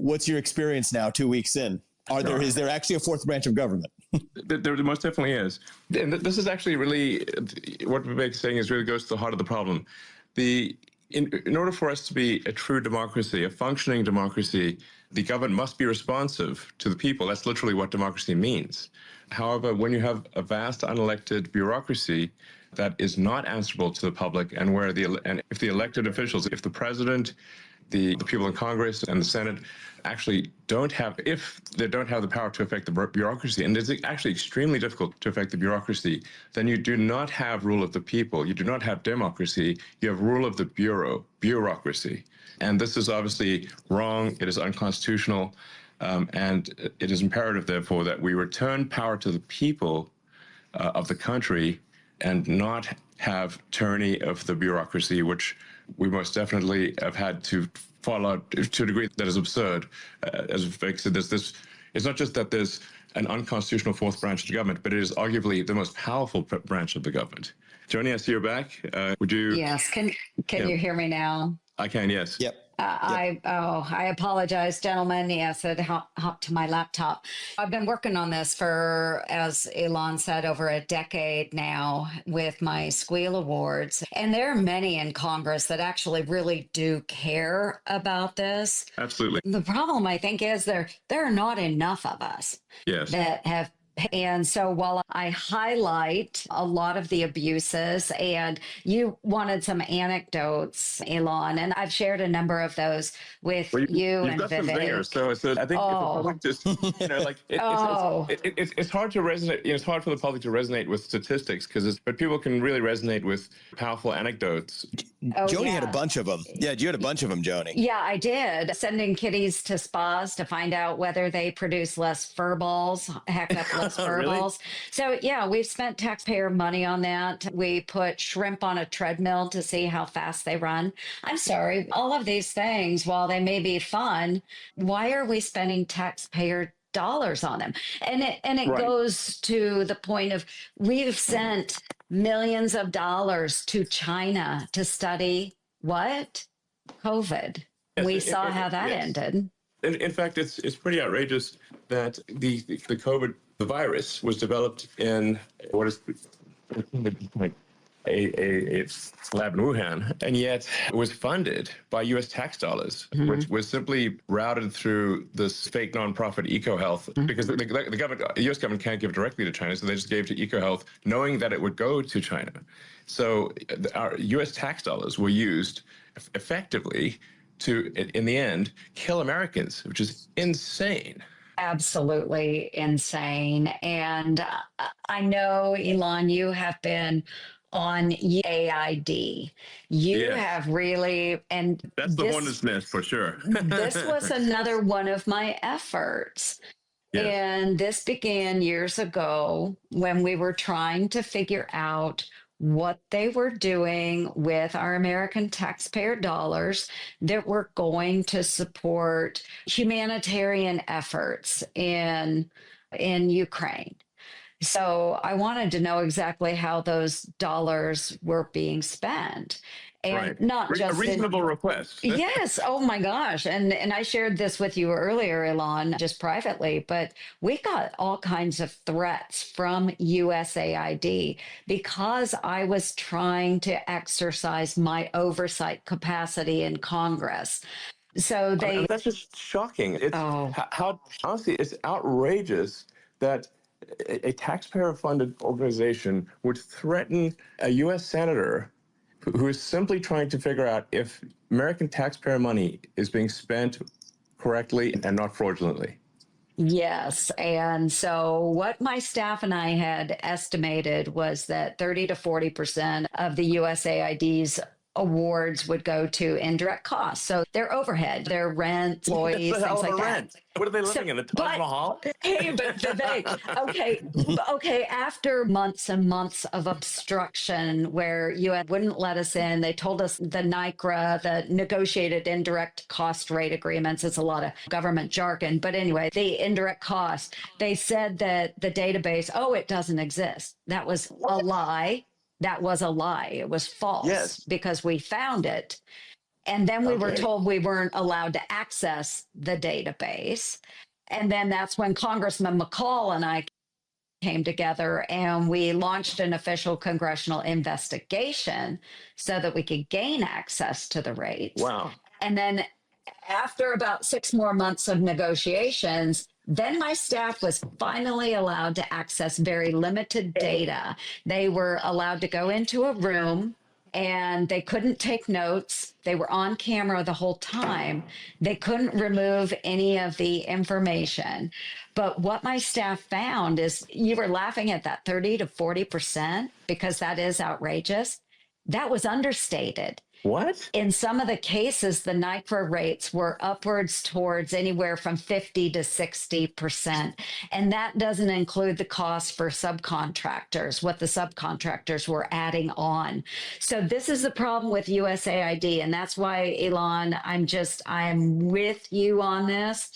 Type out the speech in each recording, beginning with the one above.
What's your experience now, 2 weeks in? Is there actually a fourth branch of government? There most definitely is. And this is actually really, what Vivek is saying is really goes to the heart of the problem. In order for us to be a true democracy, a functioning democracy, the government must be responsive to the people. That's literally what democracy means. However, when you have a vast unelected bureaucracy that is not answerable to the public, and if the elected officials, if the president, the people in Congress and the Senate actually don't have the power to affect the bureaucracy, and it's actually extremely difficult to affect the bureaucracy, then you do not have rule of the people. You do not have democracy. You have rule of the bureaucracy. And this is obviously wrong. It is unconstitutional. And it is imperative, therefore, that we return power to the people of the country and not have tyranny of the bureaucracy, which we most definitely have had to follow to a degree that is absurd. As Vivek said, it's not just that there's an unconstitutional fourth branch of the government, but it is arguably the most powerful branch of the government. Joni, I see you're back. Would you? Yes. Can you hear me now? I can, yes. Yep. I apologize, gentlemen. Yes, it hopped to my laptop. I've been working on this for, as Elon said, over a decade now with my Squeal Awards. And there are many in Congress that actually really do care about this. Absolutely. The problem, I think, is there are not enough of us that have. And so while I highlight a lot of the abuses, and you wanted some anecdotes, Elon, and I've shared a number of those with you and got Vivek. Some zingers, so I think if the public just, it's hard to resonate. It's hard for the public to resonate with statistics but people can really resonate with powerful anecdotes. Joni had a bunch of them. Yeah, you had a bunch of them, Joni. Yeah, I did. Sending kitties to spas to find out whether they produce less fur balls, heck up less fur balls. So yeah, we've spent taxpayer money on that. We put shrimp on a treadmill to see how fast they run. I'm sorry, all of these things, while they may be fun, why are we spending taxpayer dollars on them? And it goes to the point of we've sent millions of dollars to China to study what? COVID. Yes, we saw how that ended. In fact, it's pretty outrageous that the COVID, the virus, was developed in what is like a lab in Wuhan, and yet it was funded by U.S. tax dollars, which was simply routed through this fake nonprofit EcoHealth, because the U.S. government can't give directly to China, so they just gave to EcoHealth, knowing that it would go to China. So our U.S. tax dollars were used effectively to, in the end, kill Americans, which is insane. Absolutely insane. And I know, Elon, you have been on USAID. You have really, and that's the one that's missed for sure. This was another one of my efforts. Yes. And this began years ago when we were trying to figure out what they were doing with our American taxpayer dollars that were going to support humanitarian efforts in Ukraine. So I wanted to know exactly how those dollars were being spent. And not just a reasonable request. Yes. Oh my gosh. And I shared this with you earlier, Elon, just privately, but we got all kinds of threats from USAID because I was trying to exercise my oversight capacity in Congress. So that's just shocking. It's how honestly, it's outrageous that a taxpayer-funded organization would threaten a U.S. senator who is simply trying to figure out if American taxpayer money is being spent correctly and not fraudulently. Yes. And so what my staff and I had estimated was that 30 to 40% of the USAID's awards would go to indirect costs. So their overhead, their rent, employees, things like that. What are they living in, the Taj Mahal? Hey, but Vivek, okay, after months and months of obstruction where UN wouldn't let us in, they told us the NICRA, the negotiated indirect cost rate agreements, it's a lot of government jargon, but anyway, the indirect cost, they said that the database, it doesn't exist. That was a lie. That was a lie. It was false because we found it. And then we were told we weren't allowed to access the database. And then that's when Congressman McCall and I came together and we launched an official congressional investigation so that we could gain access to the rates. Wow. And then after about 6 more months of negotiations, then my staff was finally allowed to access very limited data. They were allowed to go into a room and they couldn't take notes. They were on camera the whole time. They couldn't remove any of the information. But what my staff found is, you were laughing at that 30 to 40% because that is outrageous. That was understated. What? In some of the cases, the NICRA rates were upwards towards anywhere from 50 to 60%. And that doesn't include the cost for subcontractors, what the subcontractors were adding on. So this is the problem with USAID. And that's why, Elon, I'm with you on this,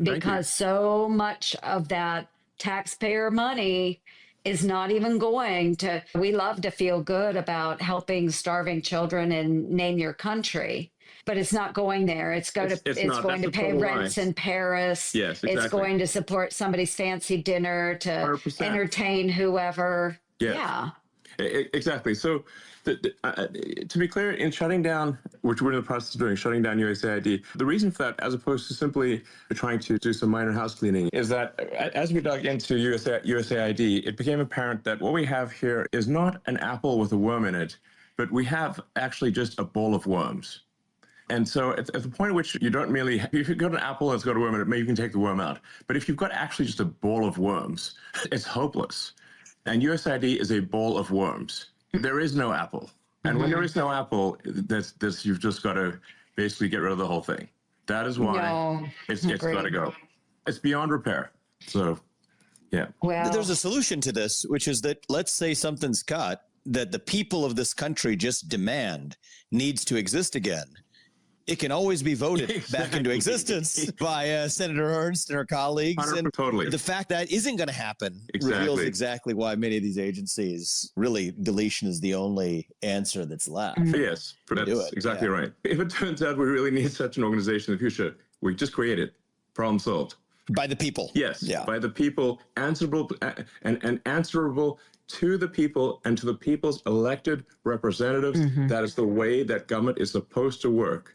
because so much of that taxpayer money is not even going to, we love to feel good about helping starving children in name your country, but it's not going there. It's going to pay rents in Paris. Yes, exactly. It's going to support somebody's fancy dinner, to 100%. Entertain whoever. Yes. Yeah. Exactly. So to be clear, in shutting down, which we're in the process of doing, shutting down USAID, the reason for that, as opposed to simply trying to do some minor house cleaning, is that as we dug into USAID, it became apparent that what we have here is not an apple with a worm in it, but we have actually just a bowl of worms. And so at the point at which you don't merely, if you've got an apple and it's got a worm in it, maybe you can take the worm out. But if you've got actually just a bowl of worms, it's hopeless. And USAID is a bowl of worms. There is no apple. And when there is no apple, you've just got to basically get rid of the whole thing. That is why it's got to go. It's beyond repair. So, yeah. Well, there's a solution to this, which is that, let's say something's cut that the people of this country just demand needs to exist again. It can always be voted back into existence by Senator Ernst and her colleagues. And totally. The fact that isn't going to happen reveals exactly why many of these agencies, really, deletion is the only answer that's left. Yes, that's exactly right. If it turns out we really need such an organization in the future, we just create it. Problem solved. By the people. Yes, by the people, answerable and answerable to the people and to the people's elected representatives. That is the way that government is supposed to work.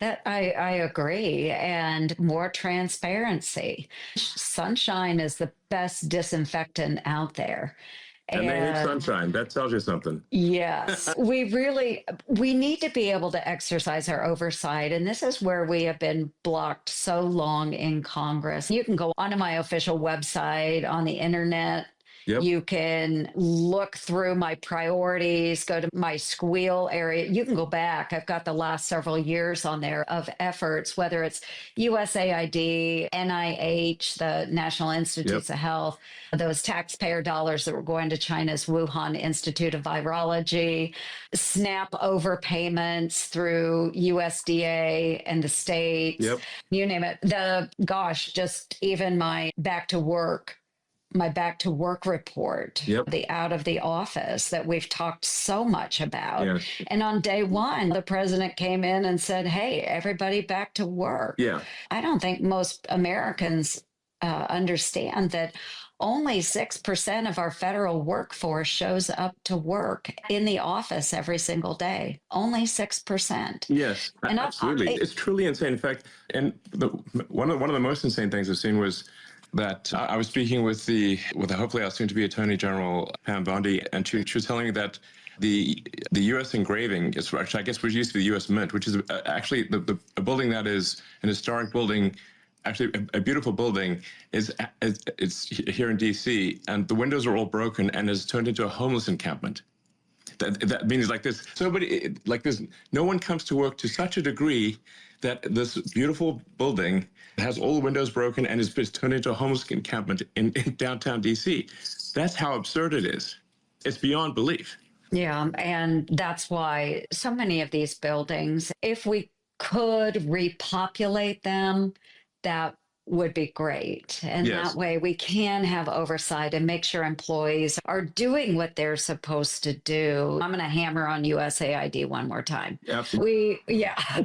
That I agree. And more transparency. Sunshine is the best disinfectant out there. And they hate sunshine. That tells you something. Yes. we need to be able to exercise our oversight. And this is where we have been blocked so long in Congress. You can go onto my official website on the internet. Yep. You can look through my priorities, go to my squeal area. You can go back. I've got the last several years on there of efforts, whether it's USAID, NIH, the National Institutes of Health, those taxpayer dollars that were going to China's Wuhan Institute of Virology, SNAP overpayments through USDA and the states, you name it. Just even my back to work report, the out of the office that we've talked so much about. Yes. And on day one, the president came in and said, hey, everybody back to work. Yeah. I don't think most Americans understand that only 6% of our federal workforce shows up to work in the office every single day. Only 6%. Yes, and absolutely. It's truly insane. In fact, and one of the most insane things I've seen was that I was speaking with hopefully our soon-to-be Attorney General Pam Bondi, and she was telling me that the U.S. engraving, which I guess was used to be the U.S. Mint, which is actually a building that is an historic building, actually a beautiful building, it's here in D.C., and the windows are all broken and has turned into a homeless encampment. That means no one comes to work to such a degree that this beautiful building has all the windows broken and is turned into a homeless encampment in downtown D.C. That's how absurd it is. It's beyond belief. Yeah, and that's why so many of these buildings, if we could repopulate them, that would be great. And Yes. that way we can have oversight and make sure employees are doing what they're supposed to do. I'm going to hammer on USAID one more time. Absolutely.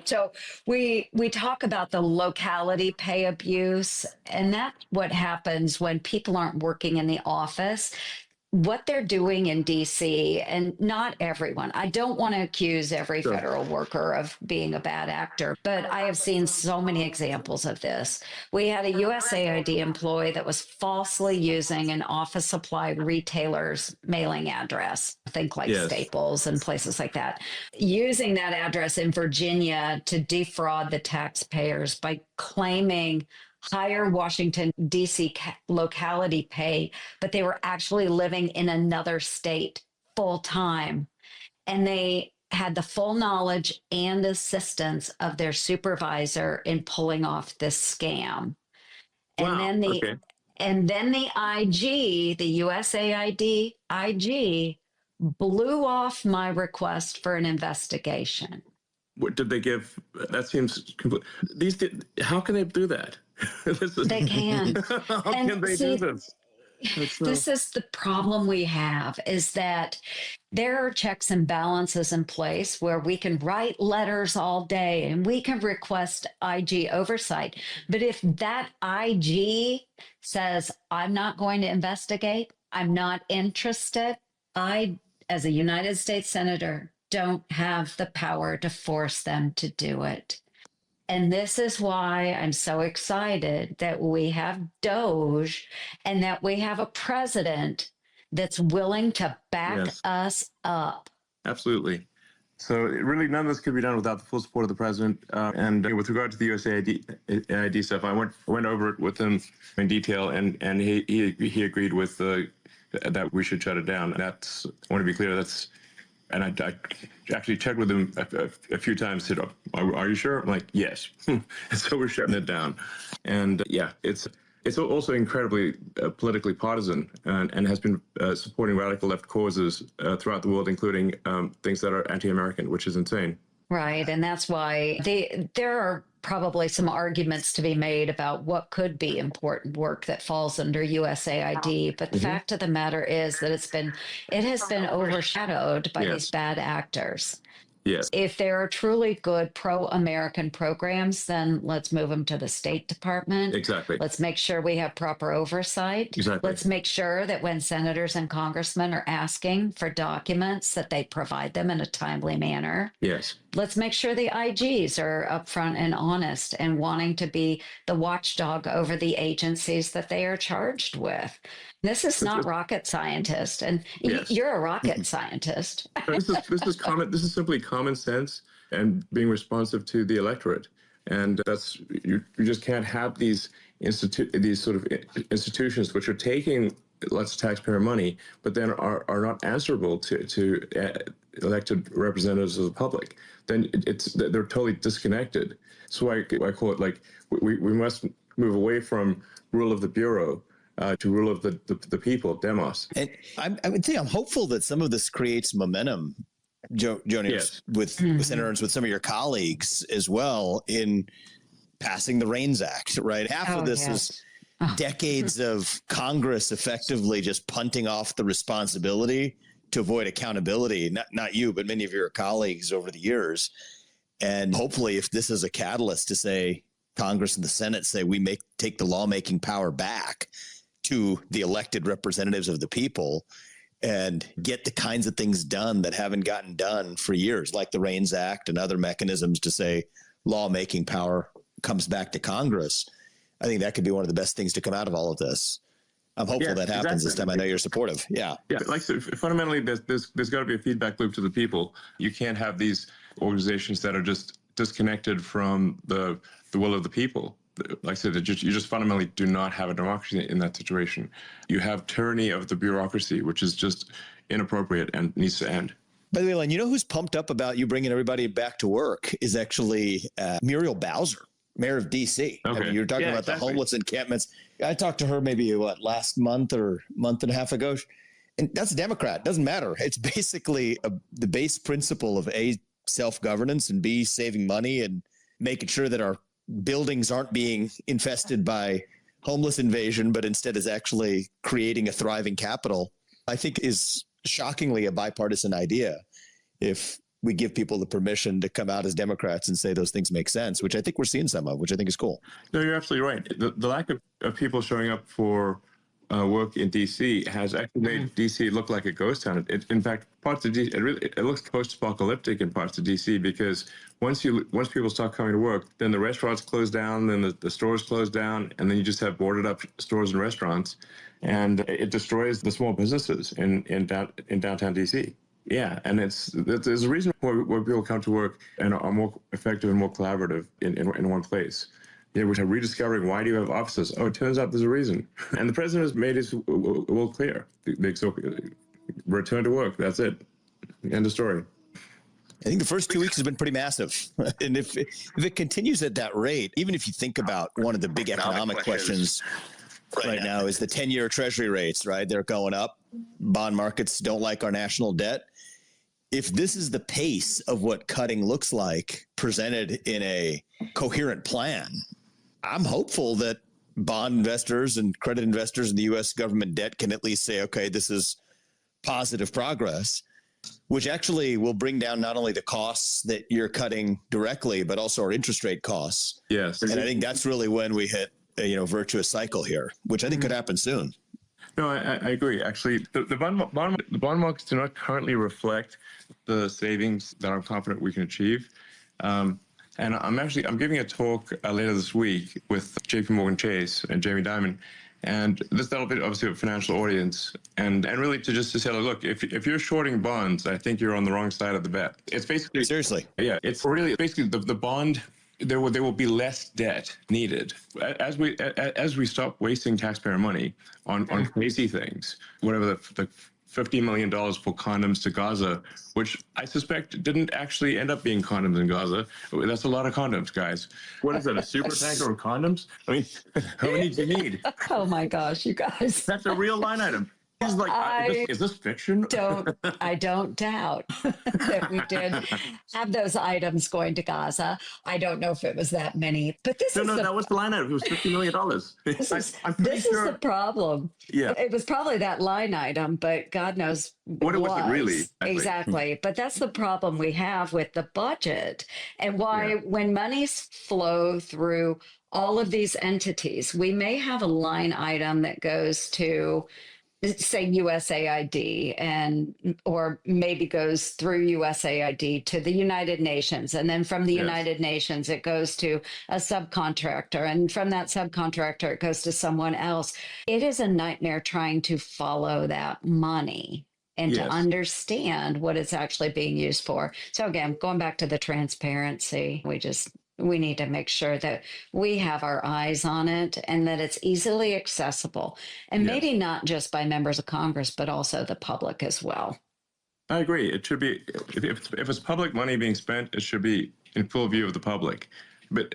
So we talk about the locality pay abuse, and that's what happens when people aren't working in the office. What they're doing in DC, and not everyone, I don't want to accuse every Sure. federal worker of being a bad actor, but I have seen so many examples of this. We had a USAID employee that was falsely using an office supply retailer's mailing address, think like Yes. Staples and places like that, using that address in Virginia to defraud the taxpayers by claiming higher Washington, D.C. locality pay, but they were actually living in another state full time. And they had the full knowledge and assistance of their supervisor in pulling off this scam. And Wow. then the Okay. and then the IG, the USAID IG, blew off my request for an investigation. What did they give? That seems complete. How can they do that? They can. How And can they see, do this? this is the problem we have, is that there are checks and balances in place where we can write letters all day and we can request IG oversight. But if that IG says, I'm not going to investigate, I'm not interested, I, as a United States Senator, don't have the power to force them to do it. And this is why I'm so excited that we have DOGE and that we have a president that's willing to back Yes. us up. Absolutely. So really, none of this could be done without the full support of the president. And with regard to the USAID stuff, I went over it with him in detail, and he agreed with that we should shut it down. That's, I want to be clear. And I actually checked with him a few times. Said, "Are you sure?" I'm like, "Yes." And so we're shutting it down. And yeah, it's also incredibly politically partisan, and has been supporting radical left causes throughout the world, including things that are anti-American, which is insane. Right. And that's why there are probably some arguments to be made about what could be important work that falls under USAID. But the fact of the matter is that it has been overshadowed by these bad actors. Yes. If there are truly good pro-American programs, then let's move them to the State Department. Exactly. Let's make sure we have proper oversight. Exactly. Let's make sure that when senators and congressmen are asking for documents, that they provide them in a timely manner. Yes. Let's make sure the IGs are upfront and honest and wanting to be the watchdog over the agencies that they are charged with. This is not rocket scientist, and Yes. you're a rocket scientist. This is simply common sense and being responsive to the electorate. And that's, you just can't have these sort of institutions which are taking lots of taxpayer money, but then are not answerable to elected representatives of the public. Then they're totally disconnected. So I call it, like, we must move away from rule of the bureau to rule of the people, demos. And I would say I'm hopeful that some of this creates momentum, Joni, Yes. with senators, with some of your colleagues as well, in passing the REINS Act, right? Half of this is decades of Congress effectively just punting off the responsibility to avoid accountability. Not you, but many of your colleagues over the years. And hopefully, if this is a catalyst to say, Congress and the Senate say we take the lawmaking power back to the elected representatives of the people and get the kinds of things done that haven't gotten done for years, like the REINS Act and other mechanisms to say lawmaking power comes back to Congress. I think that could be one of the best things to come out of all of this. I'm hopeful that happens this time. I know you're supportive. Yeah. Yeah. Like, so fundamentally, there's got to be a feedback loop to the people. You can't have these organizations that are just disconnected from the will of the people. Like I said, you just fundamentally do not have a democracy in that situation. You have tyranny of the bureaucracy, which is just inappropriate and needs to end. By the way, Len, you know who's pumped up about you bringing everybody back to work is actually Muriel Bowser, mayor of D.C. Okay. I mean, you're talking about the homeless encampments. I talked to her maybe, last month or month and a half ago. And that's a Democrat. Doesn't matter. It's basically the base principle of A, self-governance, and B, saving money and making sure that our buildings aren't being infested by homeless invasion, but instead is actually creating a thriving capital, I think is shockingly a bipartisan idea if we give people the permission to come out as Democrats and say those things make sense, which I think we're seeing some of, which I think is cool. No, you're absolutely right. The lack of people showing up for work in DC has actually made DC look like a ghost town. In fact, parts of DC, it looks post-apocalyptic in parts of DC because once people start coming to work, then the restaurants close down, then the stores close down, and then you just have boarded up stores and restaurants, and it destroys the small businesses in downtown DC. Yeah, and there's a reason why people come to work and are more effective and more collaborative in one place. Yeah, we're rediscovering why do you have offices? Oh, it turns out there's a reason. And the president has made his will clear. So return to work. That's it. End of story. I think the first 2 weeks has been pretty massive. And if it continues at that rate, even if you think about one of the big economic questions right now is the 10-year treasury rates, right? They're going up. Bond markets don't like our national debt. If this is the pace of what cutting looks like presented in a coherent plan, I'm hopeful that bond investors and credit investors in the U.S. government debt can at least say, okay, this is positive progress, which actually will bring down not only the costs that you're cutting directly, but also our interest rate costs. Yes. And I think that's really when we hit a virtuous cycle here, which I think could happen soon. No, I agree. Actually, the bond markets do not currently reflect the savings that I'm confident we can achieve. And I'm giving a talk later this week with JP Morgan Chase and Jamie Dimon. And that'll be obviously a financial audience. And really to say, look, if you're shorting bonds, I think you're on the wrong side of the bet. It's basically... Seriously. Yeah, it's really basically the bond... There will be less debt needed as we stop wasting taxpayer money on crazy things. Whatever the $50 million for condoms to Gaza, which I suspect didn't actually end up being condoms in Gaza. That's a lot of condoms, guys. What is that, a super tanker of condoms? I mean, how many do you need? Oh my gosh, you guys. That's a real line item. He's like, is this fiction? I don't doubt that we did have those items going to Gaza. I don't know if it was that many, but that was the line item. It was $50 million. This is the problem. Yeah. It was probably that line item, but God knows what it was really. Exactly. But that's the problem we have with the budget and why when monies flow through all of these entities, we may have a line item that goes to say USAID or maybe goes through USAID to the United Nations. And then from the United Nations, it goes to a subcontractor. And from that subcontractor, it goes to someone else. It is a nightmare trying to follow that money and to understand what it's actually being used for. So again, going back to the transparency, we need to make sure that we have our eyes on it and that it's easily accessible. And maybe not just by members of Congress, but also the public as well. I agree. It should be, if it's public money being spent, it should be in full view of the public.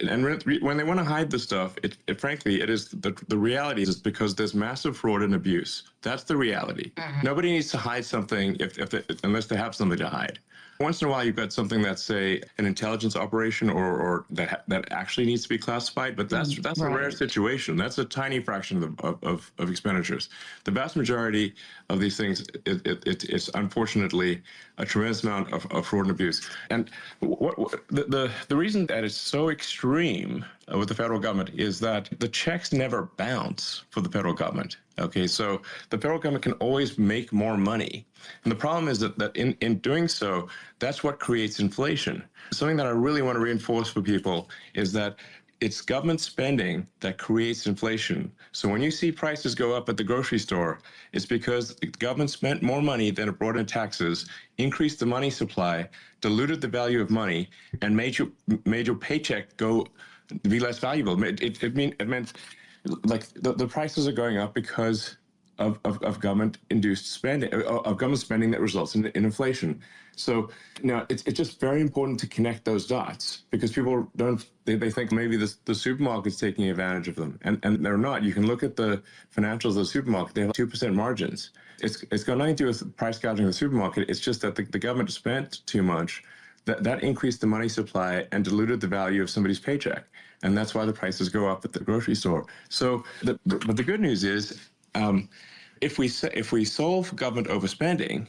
And when they want to hide the stuff, frankly, it is the reality is because there's massive fraud and abuse. That's the reality. Nobody needs to hide something unless they have something to hide. Once in a while, you've got something that's, say, an intelligence operation or that actually needs to be classified, but that's a rare situation. That's a tiny fraction of expenditures. The vast majority of these things, it's unfortunately a tremendous amount of fraud and abuse. And the reason that it's so extreme with the federal government is that the checks never bounce for the federal government. Okay, so the federal government can always make more money. And the problem is that in doing so, that's what creates inflation. Something that I really want to reinforce for people is that it's government spending that creates inflation. So when you see prices go up at the grocery store, it's because the government spent more money than it brought in taxes, increased the money supply, diluted the value of money, and made your paycheck be less valuable. It meant like the prices are going up because of government-induced spending, of government spending that results in inflation. So now it's just very important to connect those dots because people they think maybe the supermarket's taking advantage of them, and they're not. You can look at the financials of the supermarket; they have 2% margins. It's got nothing to do with price gouging of the supermarket. It's just that the government spent too much. That increased the money supply and diluted the value of somebody's paycheck. And that's why the prices go up at the grocery store. So, but the good news is, if we solve government overspending,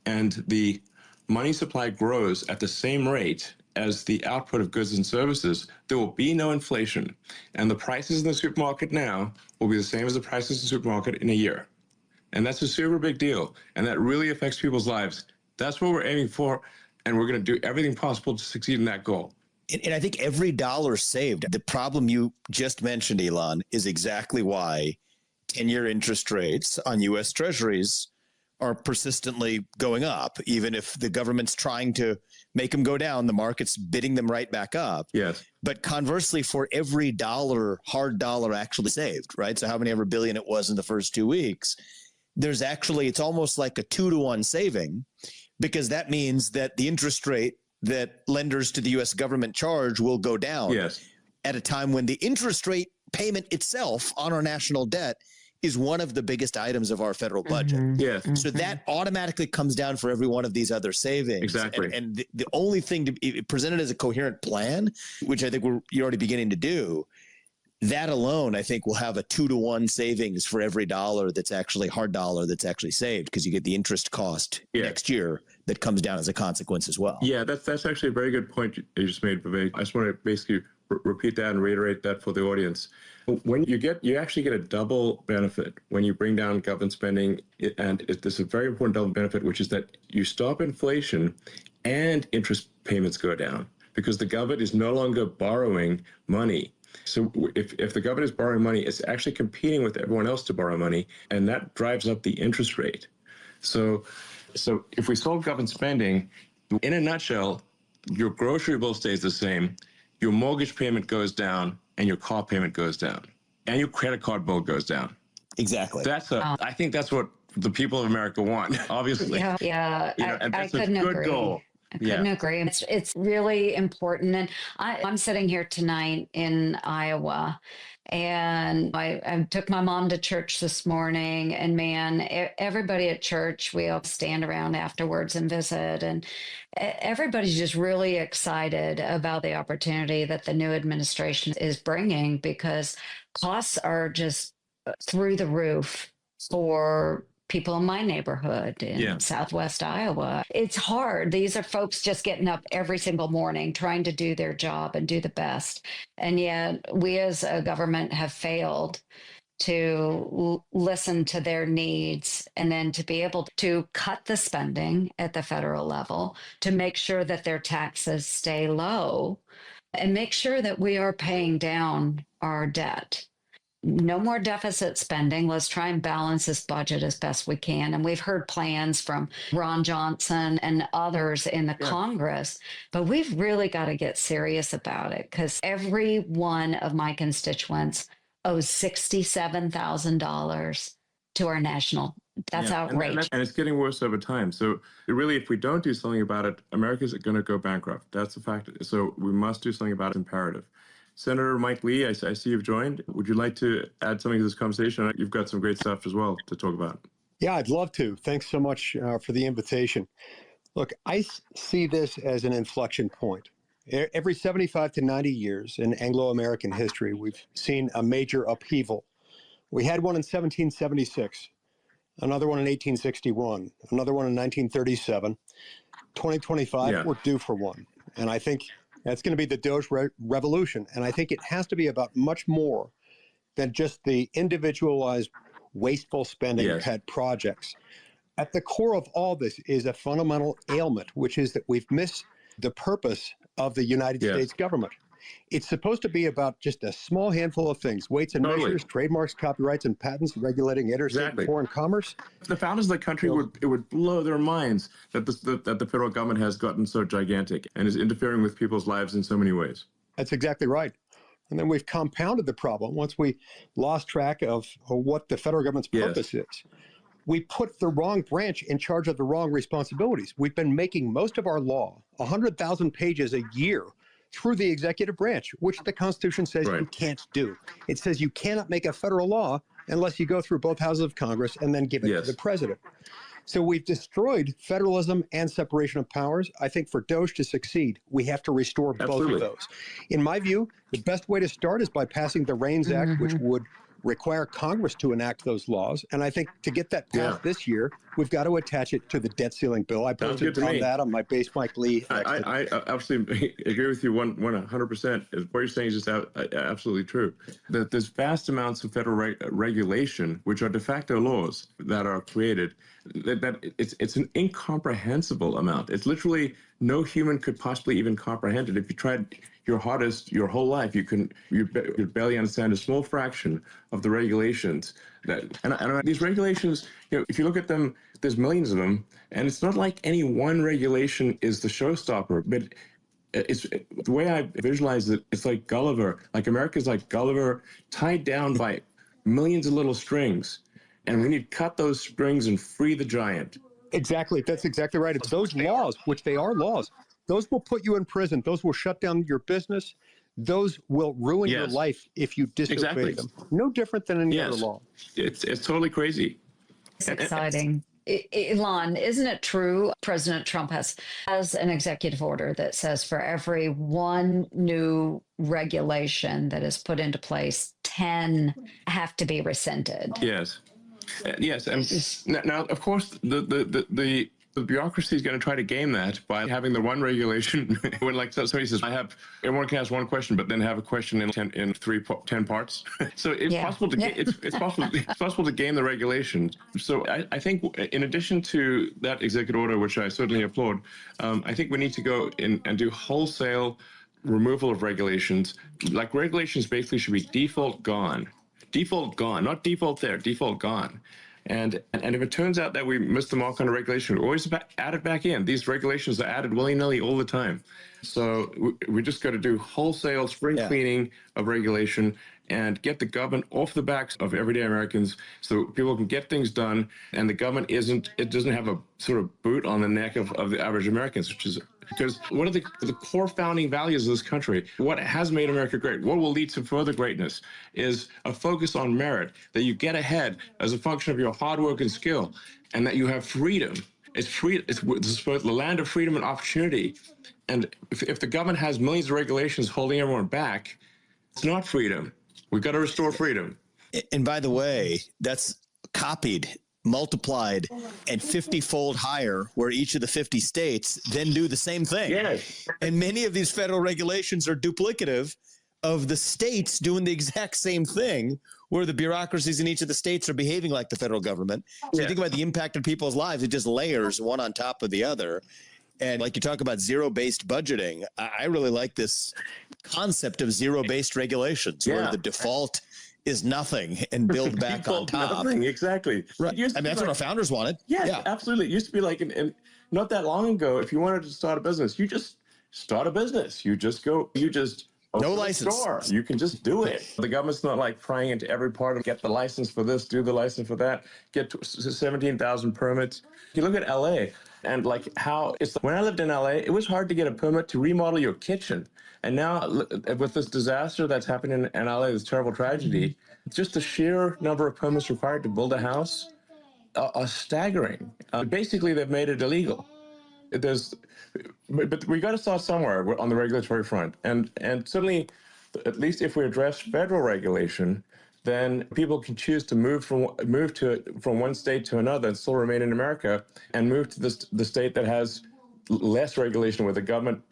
and the money supply grows at the same rate as the output of goods and services, there will be no inflation. And the prices in the supermarket now will be the same as the prices in the supermarket in a year. And that's a super big deal. And that really affects people's lives. That's what we're aiming for. And we're going to do everything possible to succeed in that goal. And I think every dollar saved, the problem you just mentioned, Elon, is exactly why 10-year interest rates on U.S. Treasuries are persistently going up. Even if the government's trying to make them go down, the market's bidding them right back up. Yes. But conversely, for every hard dollar actually saved, right? So how many ever billion it was in the first 2 weeks, there's actually, it's almost like a 2-to-1 saving, because that means that the interest rate that lenders to the U.S. government charge will go down. Yes. At a time when the interest rate payment itself on our national debt is one of the biggest items of our federal budget. Yes. So that automatically comes down for every one of these other savings. Exactly. And the only thing to be presented as a coherent plan, which I think you're already beginning to do, that alone, I think, will have a 2-to-1 savings for every dollar that's actually hard dollar that's actually saved, because you get the interest cost next year that comes down as a consequence as well. Yeah, that's actually a very good point you just made, Vivek. I just want to basically repeat that and reiterate that for the audience. When you actually get a double benefit when you bring down government spending, and there's a very important double benefit, which is that you stop inflation and interest payments go down, because the government is no longer borrowing money. So if the government is borrowing money, it's actually competing with everyone else to borrow money, and that drives up the interest rate. So if we solve government spending, in a nutshell, your grocery bill stays the same, your mortgage payment goes down, and your car payment goes down, and your credit card bill goes down. Exactly. I think that's what the people of America want, obviously. Yeah. And I that's a couldn't good agree. goal. I couldn't agree. It's really important. And I'm sitting here tonight in Iowa, and I took my mom to church this morning, and man, everybody at church, we all stand around afterwards and visit, and everybody's just really excited about the opportunity that the new administration is bringing, because costs are just through the roof for people in my neighborhood in Southwest Iowa. It's hard. These are folks just getting up every single morning, trying to do their job and do the best. And yet we as a government have failed to listen to their needs, and then to be able to cut the spending at the federal level to make sure that their taxes stay low, and make sure that we are paying down our debt. No more deficit spending. Let's try and balance this budget as best we can. And we've heard plans from Ron Johnson and others in the Congress, but we've really got to get serious about it, because every one of my constituents owes $67,000 to our national. That's outrageous. And it's getting worse over time. So really, if we don't do something about it, America's going to go bankrupt. That's a fact. So we must do something about it. It's imperative. Senator Mike Lee, I see you've joined. Would you like to add something to this conversation? You've got some great stuff as well to talk about. Yeah, I'd love to. Thanks so much for the invitation. Look, I see this as an inflection point. Every 75 to 90 years in Anglo-American history, we've seen a major upheaval. We had one in 1776, another one in 1861, another one in 1937. 2025, we're due for one. And I think that's going to be the DOGE revolution. And I think it has to be about much more than just the individualized wasteful spending of pet projects. At the core of all this is a fundamental ailment, which is that we've missed the purpose of the United States government. It's supposed to be about just a small handful of things: weights and measures, trademarks, copyrights, and patents, regulating interstate and foreign commerce. The founders of the country would blow their minds that the federal government has gotten so gigantic and is interfering with people's lives in so many ways. That's exactly right. And then we've compounded the problem once we lost track of what the federal government's purpose is. We put the wrong branch in charge of the wrong responsibilities. We've been making most of our law, 100,000 pages a year, through the executive branch, which the Constitution says you can't do. It says you cannot make a federal law unless you go through both houses of Congress and then give it to the president. So we've destroyed federalism and separation of powers. I think for DOGE to succeed, we have to restore both of those. In my view, the best way to start is by passing the REINS Act, which would require Congress to enact those laws. And I think to get that passed this year, we've got to attach it to the debt ceiling bill. I posted on that on my Base Mike Lee. I absolutely agree with you 100%. What you're saying is just absolutely true. That there's vast amounts of federal regulation, which are de facto laws that are created, that it's an incomprehensible amount. It's literally no human could possibly even comprehend it. If you tried your hardest your whole life, you barely understand a small fraction of the regulations. And these regulations, if you look at them, there's millions of them, and it's not like any one regulation is the showstopper, but it's the way I visualize it, it's like Gulliver. Like America's like Gulliver, tied down by millions of little strings, and we need to cut those strings and free the giant. Exactly. That's exactly right. It's those laws, which they are laws, those will put you in prison. Those will shut down your business. Those will ruin your life if you disobey them. No different than any other law. It's totally crazy. It's exciting. Elon, isn't it true President Trump has an executive order that says for every one new regulation that is put into place, 10 have to be rescinded? Yes. Yes, and now, of course, the bureaucracy is going to try to game that by having the one regulation. When like somebody says, everyone can ask one question, but then have a question in 10 parts. So it's possible to it's possible to game the regulation. So I think in addition to that executive order, which I certainly applaud, I think we need to go in and do wholesale removal of regulations. Like regulations basically should be default gone. Default gone, not default there, default gone. And if it turns out that we missed the mark on a regulation, we always add it back in. These regulations are added willy-nilly all the time. So we just got to do wholesale spring cleaning of regulation and get the government off the backs of everyday Americans so people can get things done. And the government doesn't have a sort of boot on the neck of the average Americans, which is because one of the core founding values of this country, what has made America great, what will lead to further greatness, is a focus on merit, that you get ahead as a function of your hard work and skill, and that you have freedom. It's free. It's the land of freedom and opportunity. And if the government has millions of regulations holding everyone back, it's not freedom. We've got to restore freedom. And by the way, that's copied, multiplied, and 50-fold higher, where each of the 50 states then do the same thing. Yes. And many of these federal regulations are duplicative of the states doing the exact same thing, where the bureaucracies in each of the states are behaving like the federal government. So you think about the impact on people's lives, it just layers one on top of the other. And like you talk about zero-based budgeting, I really like this concept of zero-based regulations, where the default is nothing and build back on top. Nothing, exactly. Right. That's what our founders wanted. Yeah, absolutely. It used to be like, and not that long ago, if you wanted to start a business, you just start a business. You just no license. Store. You can just do it. The government's not like prying into every part of get the license for this, do the license for that, get 17,000 permits. You look at LA and like how when I lived in LA, it was hard to get a permit to remodel your kitchen. And now with this disaster that's happening in LA, this terrible tragedy, just the sheer number of permits required to build a house are staggering. Basically, they've made it illegal. But we got to start somewhere on the regulatory front. And certainly, at least if we address federal regulation, then people can choose to move from one state to another and still remain in America, and move to the state that has less regulation, where the government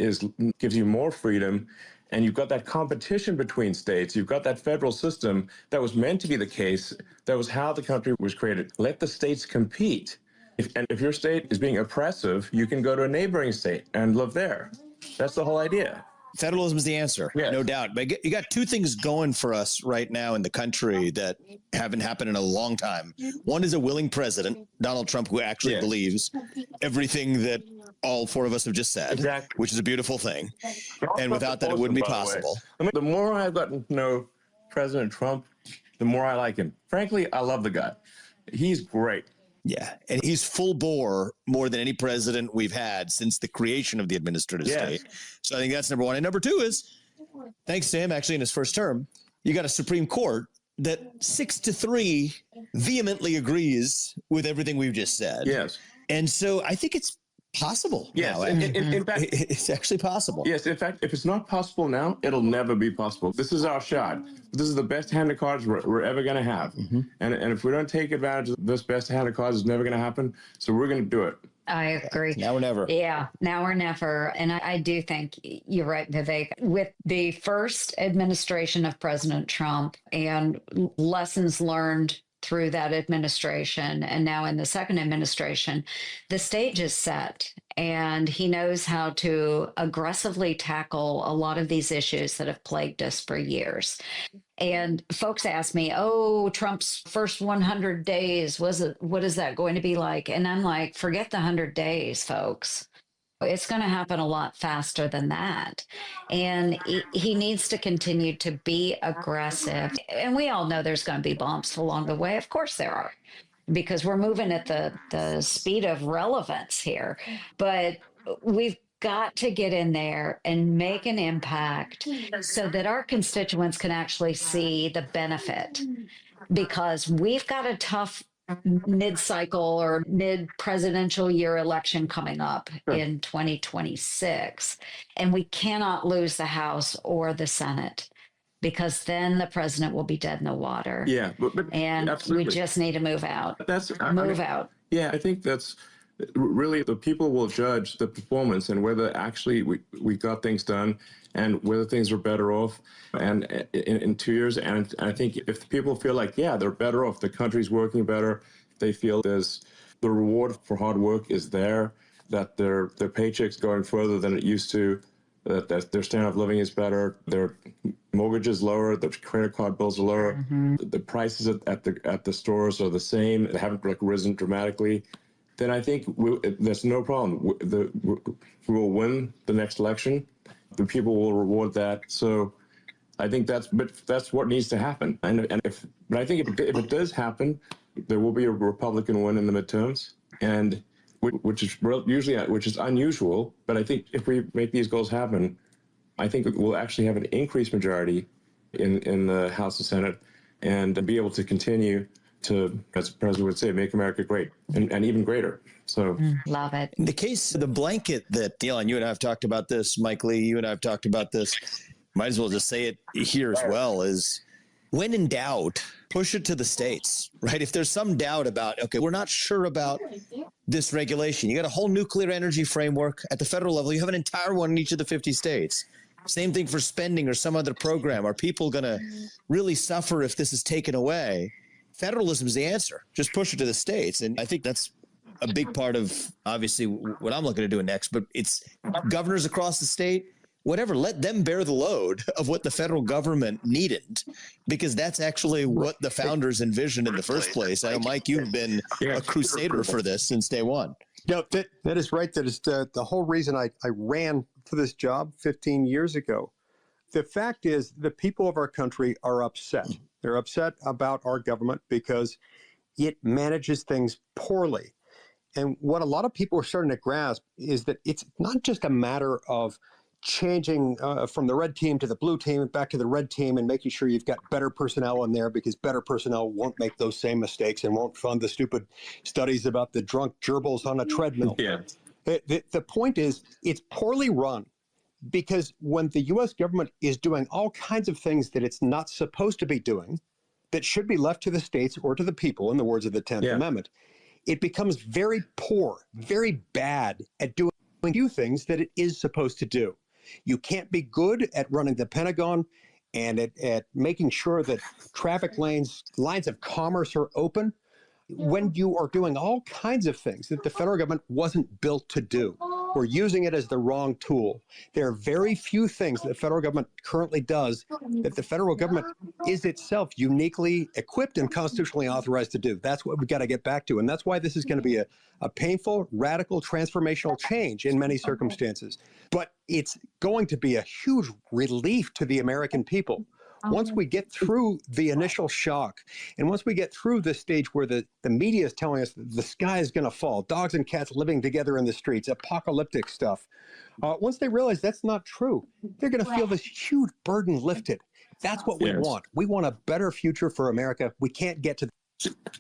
gives you more freedom, and you've got that competition between states. You've got that federal system that was meant to be the case. That was how the country was created. Let the states compete. If your state is being oppressive, you can go to a neighboring state and live there. That's the whole idea. Federalism is the answer, no doubt. But you got two things going for us right now in the country that haven't happened in a long time. One is a willing president, Donald Trump, who actually believes everything that all four of us have just said, which is a beautiful thing. And without that, it wouldn't be possible. The more I've gotten to know President Trump, the more I like him. Frankly, I love the guy. He's great. Yeah, and he's full bore more than any president we've had since the creation of the administrative state. So I think that's number one. And number two is, thanks to him, actually in his first term, you got a Supreme Court that 6-3 vehemently agrees with everything we've just said. Yes. And so I think it's possible. Yes. Now. In fact, it's actually possible. yes. In fact, if it's not possible now, it'll never be possible. This is our shot. This is the best hand of cards we're ever going to have. And if we don't take advantage of this best hand of cards, it's never going to happen. So we're going to do it. I agree. Now or never. Yeah, now or never. And I do think you're right, Vivek. With the first administration of President Trump and lessons learned through that administration, and now in the second administration, the stage is set. And he knows how to aggressively tackle a lot of these issues that have plagued us for years. And folks ask me, oh, Trump's first 100 days, what is that going to be like? And I'm like, forget the 100 days, folks. It's going to happen a lot faster than that. And he needs to continue to be aggressive. And we all know there's going to be bumps along the way. Of course there are, because we're moving at the speed of relevance here. But we've got to get in there and make an impact so that our constituents can actually see the benefit, because we've got a tough mid-cycle or mid-presidential year election coming up in 2026. And we cannot lose the House or the Senate, because then the president will be dead in the water. Yeah. And absolutely. we just need to move out. Move out. Yeah, I think that's really the people will judge the performance and whether actually we got things done and whether things are better off and in 2 years. And I think if the people feel like, yeah, they're better off, the country's working better, they feel there's the reward for hard work is there, that their paycheck's going further than it used to, that their standard of living is better, their mortgage is lower, the credit card bills are lower, the prices at the stores are the same, they haven't risen dramatically, then I think there's no problem. We will win the next election. The people will reward that. So I think that's what needs to happen. But I think if it does happen, there will be a Republican win in the midterms, and which is unusual. But I think if we make these goals happen, I think we'll actually have an increased majority in the House and Senate, and be able to continue to, as the president would say, make America great and even greater. So love it. In the case of the blanket that, Elon, you and I have talked about this, Mike Lee, you and I have talked about this, might as well just say it here as well, is when in doubt, push it to the states, right? If there's some doubt about, okay, we're not sure about this regulation. You got a whole nuclear energy framework at the federal level. You have an entire one in each of the 50 states. Same thing for spending or some other program. Are people going to really suffer if this is taken away? Federalism is the answer. Just push it to the states. And I think that's a big part of, obviously, what I'm looking to do next. But it's governors across the state, whatever, let them bear the load of what the federal government needed, because that's actually what the founders envisioned in the first place. I know, Mike, you've been a crusader for this since day one. No, that is right. That is the whole reason I ran for this job 15 years ago. The fact is, the people of our country are upset. They're upset about our government because it manages things poorly. And what a lot of people are starting to grasp is that it's not just a matter of changing from the red team to the blue team, back to the red team, and making sure you've got better personnel in there, because better personnel won't make those same mistakes and won't fund the stupid studies about the drunk gerbils on a treadmill. Yeah. The point is, it's poorly run, because when the U.S. government is doing all kinds of things that it's not supposed to be doing, that should be left to the states or to the people, in the words of the 10th Amendment, it becomes very poor, very bad at doing a few things that it is supposed to do. You can't be good at running the Pentagon and at making sure that traffic lines of commerce are open when you are doing all kinds of things that the federal government wasn't built to do. We're using it as the wrong tool. There are very few things that the federal government currently does that the federal government is itself uniquely equipped and constitutionally authorized to do. That's what we've got to get back to. And that's why this is going to be a painful, radical, transformational change in many circumstances. But it's going to be a huge relief to the American people. Once we get through the initial shock, and once we get through the stage where the media is telling us that the sky is going to fall, dogs and cats living together in the streets, apocalyptic stuff, once they realize that's not true, they're going to feel this huge burden lifted. That's what we Yes. want. We want a better future for America. We can't get to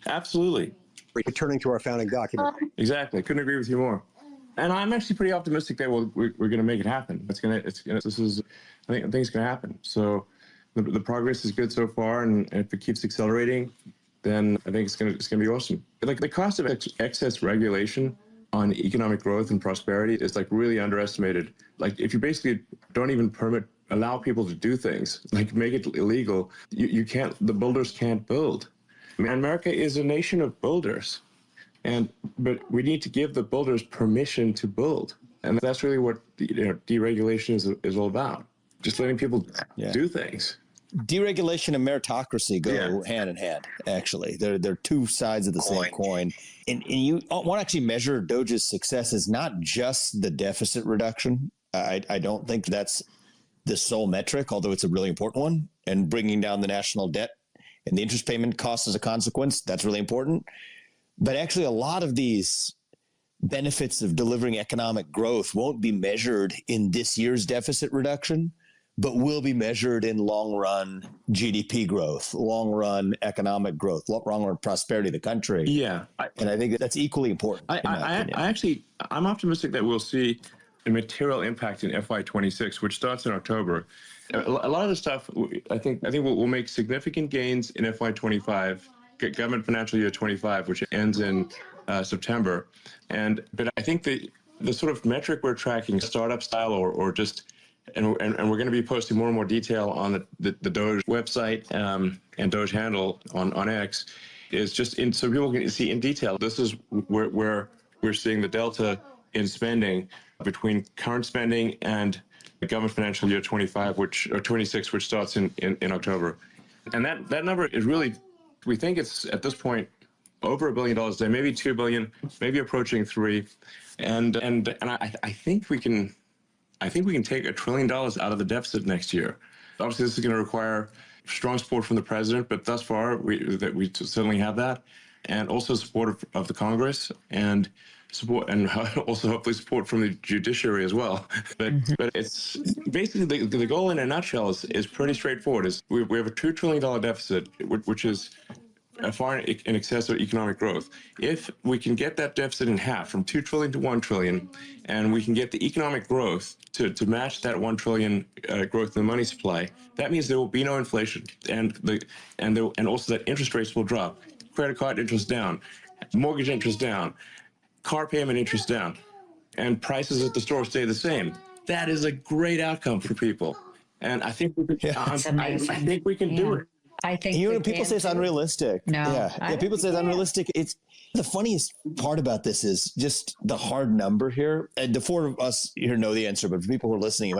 Absolutely. returning to our founding document. Exactly. Couldn't agree with you more. And I'm actually pretty optimistic that we're going to make it happen. I think it's going to happen. So the progress is good so far. And if it keeps accelerating, then I think it's going to be awesome. Like the cost of excess regulation on economic growth and prosperity is like really underestimated. Like if you basically don't even allow people to do things, like make it illegal, you can't, the builders can't build. I mean, America is a nation of builders. But we need to give the builders permission to build. And that's really what deregulation is all about. Just letting people do things. Deregulation and meritocracy go hand in hand, actually. They're two sides of the same coin. And you want to actually measure DOGE's success is not just the deficit reduction. I don't think that's the sole metric, although it's a really important one. And bringing down the national debt and the interest payment costs as a consequence, that's really important. But actually, a lot of these benefits of delivering economic growth won't be measured in this year's deficit reduction, but will be measured in long-run GDP growth, long-run economic growth, long-run prosperity of the country. Yeah. And I think that's equally important. I'm optimistic that we'll see a material impact in FY26, which starts in October. A lot of the stuff, I think we'll make significant gains in FY25. Government financial year 25, which ends in September. But I think the sort of metric we're tracking, startup style or just, and we're going to be posting more and more detail on the DOGE website and DOGE handle on X, is just so people can see in detail. This is where we're seeing the delta in spending between current spending and the government financial year 25, or 26, which starts in October. And that number is really, we think it's at this point over $1 billion a day, maybe $2 billion, maybe approaching $3 billion. And I think we can take $1 trillion out of the deficit next year. Obviously, this is going to require strong support from the president, but thus far we certainly have that, and also support of the Congress and support, and also hopefully support from the judiciary as well. But it's basically the goal in a nutshell is pretty straightforward. We have a $2 trillion deficit, which is far in excess of economic growth. If we can get that deficit in half, from 2 trillion to 1 trillion, and we can get the economic growth to match that 1 trillion growth in the money supply, that means there will be no inflation, and also that interest rates will drop, credit card interest down, mortgage interest down, car payment interest down, and prices at the store stay the same. That is a great outcome for people, and I think we can. I think we can do it. I think people say it's unrealistic. No, people say it's unrealistic. It's the funniest part about this is just the hard number here. And the four of us here know the answer, but for people who are listening, it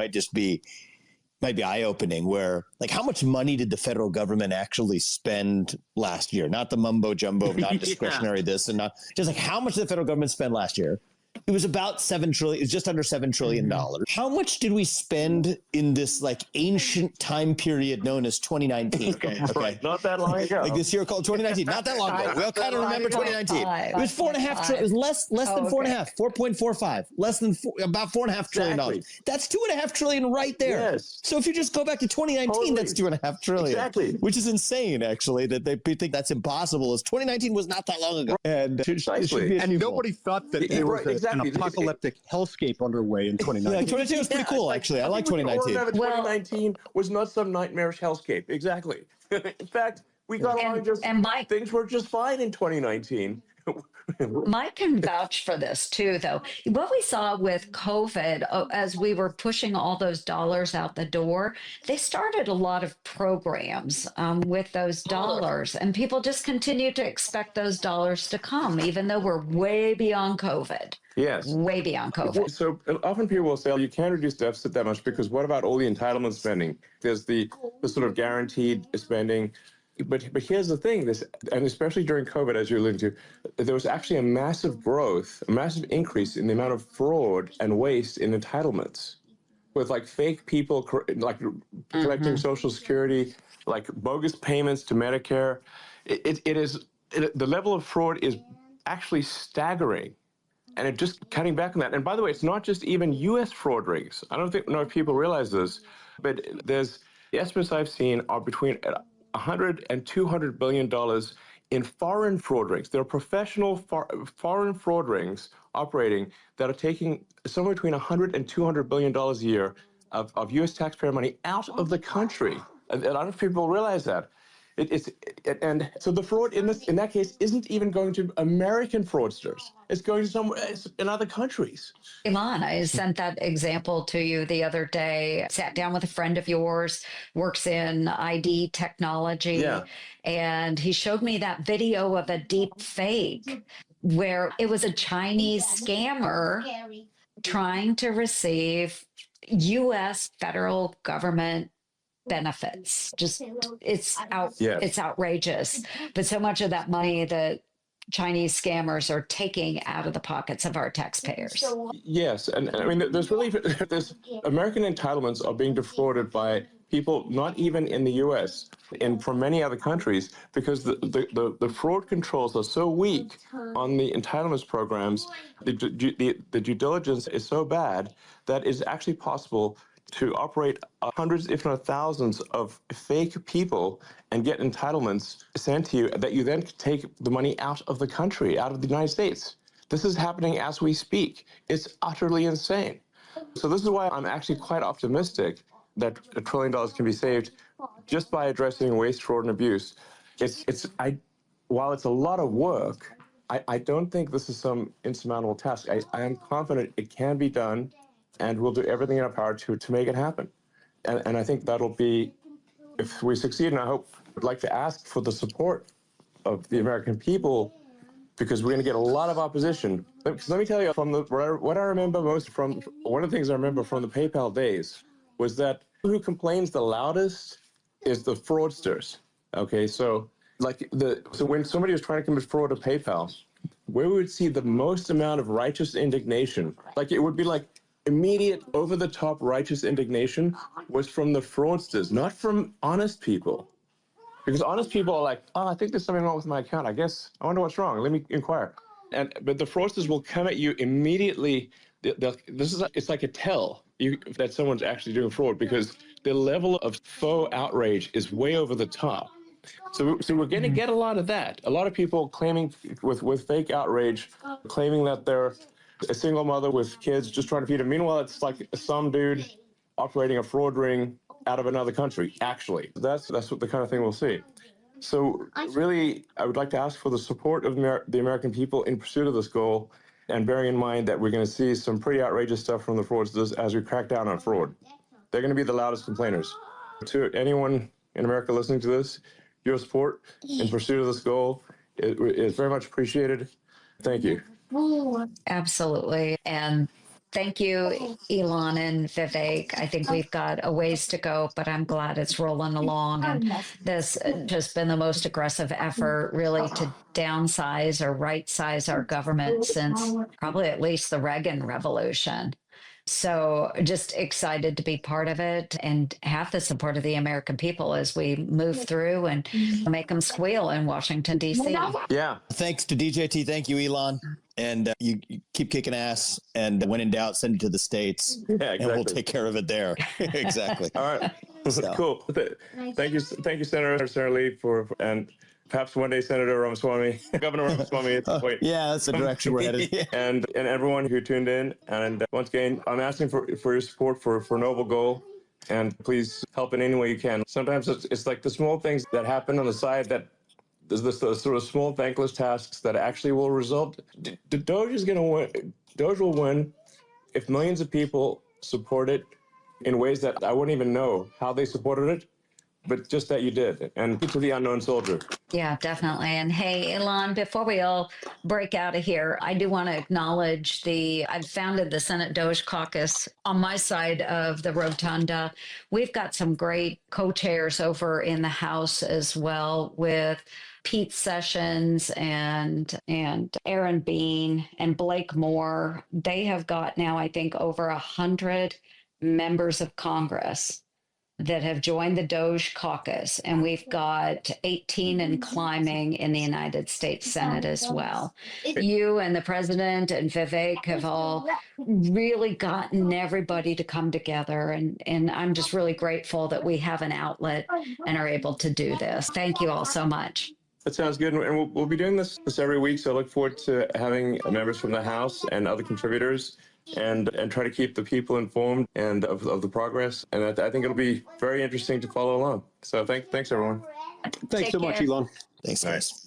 might be eye-opening. Where, like, how much money did the federal government actually spend last year? Not the mumbo jumbo, not discretionary this and not just like how much did the federal government spend last year? It was about $7 trillion. It's just under $7 trillion. How much did we spend in this like ancient time period known as 2019? Okay. Right. Not that long ago. Like this year called 2019. Not that long ago. We all kind of remember 2019. It was $4.5 trillion. It was less than 4.5. 4.45. Less than about $4.5 trillion dollars. That's $2.5 trillion right there. Yes. So if you just go back to 2019, that's $2.5 trillion. Exactly. Which is insane, actually, that they think that's impossible. As 2019 was not that long ago, and Precisely. And nobody thought that there was an apocalyptic hellscape underway in 2019. Yeah, 2019 was pretty cool, actually. I like 2019. 2019 was not some nightmarish hellscape. Exactly. In fact, we got along just, and things were just fine in 2019. Mike can vouch for this too, though. What we saw with COVID, as we were pushing all those dollars out the door, they started a lot of programs with those dollars, and people just continue to expect those dollars to come, even though we're way beyond COVID. Yes. Way beyond COVID. So often people will say, you can't reduce deficit that much because what about all the entitlement spending? There's the sort of guaranteed spending. But here's the thing, and especially during COVID, as you're alluding to, there was actually a massive growth, a massive increase in the amount of fraud and waste in entitlements, with like fake people like collecting Social Security, like bogus payments to Medicare. The level of fraud is actually staggering, and it just cutting back on that. And by the way, it's not just even U.S. fraud rings. I don't know if people realize this, but there's The estimates I've seen are between 100 and 200 billion dollars in foreign fraud rings. There are professional foreign fraud rings operating that are taking somewhere between 100 and 200 billion dollars a year of U.S. taxpayer money out of the country. And a lot of people realize that. And so the fraud in that case isn't even going to American fraudsters. It's going to somewhere in other countries. Elon, I sent that example to you the other day. Sat down with a friend of yours, works in ID technology, Yeah. and he showed me that video of a deep fake where it was a Chinese scammer trying to receive US federal government benefits. Just Yes. it's outrageous. But so much of that money that Chinese scammers are taking out of the pockets of our taxpayers. Yes, and I mean, there's American entitlements are being defrauded by people not even in the U.S. and from many other countries because the fraud controls are so weak on the entitlements programs. The due diligence is so bad that it's actually possible to operate hundreds, if not thousands, of fake people and get entitlements sent to you that you then take the money out of the country, out of the United States. This is happening as we speak. It's utterly insane. So this is why I'm actually quite optimistic that $1 trillion can be saved just by addressing waste, fraud, and abuse. While it's a lot of work, I don't think this is some insurmountable task. I am confident it can be done, and we'll do everything in our power to make it happen. And I think that'll be, if we succeed, and I'd like to ask for the support of the American people, because we're going to get a lot of opposition. Because let me tell you, what I remember most from, one of the things I remember from the PayPal days was that who complains the loudest is the fraudsters. Okay, so when somebody was trying to commit fraud to PayPal, where we would see the most amount of righteous indignation, like it would be like immediate over-the-top righteous indignation was from the fraudsters, not from honest people. Because honest people are like, oh, I think there's something wrong with my account. I wonder what's wrong. Let me inquire. But the fraudsters will come at you immediately. It's like a tell that someone's actually doing fraud because the level of faux outrage is way over the top. So we're going to get a lot of that. A lot of people claiming with fake outrage, claiming that they're a single mother with kids just trying to feed them. Meanwhile, it's like some dude operating a fraud ring out of another country, actually. That's what the kind of thing we'll see. So really, I would like to ask for the support of the American people in pursuit of this goal, and bearing in mind that we're going to see some pretty outrageous stuff from the fraudsters as we crack down on fraud. They're going to be the loudest complainers. To anyone in America listening to this, your support in pursuit of this goal is very much appreciated. Thank you. Absolutely. And thank you, Elon and Vivek. I think we've got a ways to go, but I'm glad it's rolling along. And this has just been the most aggressive effort, really, to downsize or right size our government since probably at least the Reagan Revolution. So just excited to be part of it and have the support of the American people as we move through and make them squeal in Washington, D.C. Yeah. Thanks to DJT. Thank you, Elon. And you keep kicking ass. And when in doubt, send it to the States. Yeah, exactly. And we'll take care of it there. Exactly. All right. So. Cool. Thank you, Senator Lee, and perhaps one day Senator Ramaswamy, Governor Ramaswamy at some point. Yeah, that's the direction we're headed. Yeah. And everyone who tuned in. And once again, I'm asking for your support for a noble goal. And please help in any way you can. Sometimes it's like the small things that happen on the side that there's this sort of small thankless tasks that actually will result. The DOGE is going to win. DOGE will win if millions of people support it in ways that I wouldn't even know how they supported it, but just that you did. And to the unknown soldier. Yeah, definitely. And hey, Elon, before we all break out of here, I do want to acknowledge I've founded the Senate DOGE caucus on my side of the rotunda. We've got some great co-chairs over in the House as well, with Pete Sessions and Aaron Bean and Blake Moore. They have got now, I think, over 100 members of Congress that have joined the DOGE caucus, and we've got 18 and climbing in the United States Senate as well. You and the president and Vivek have all really gotten everybody to come together, and I'm just really grateful that we have an outlet and are able to do this. Thank you all so much. That sounds good. And we'll be doing this every week. So I look forward to having members from the House and other contributors and try to keep the people informed and of the progress. And I think it'll be very interesting to follow along. So thanks everyone. Thanks so much, Elon. Thanks, guys.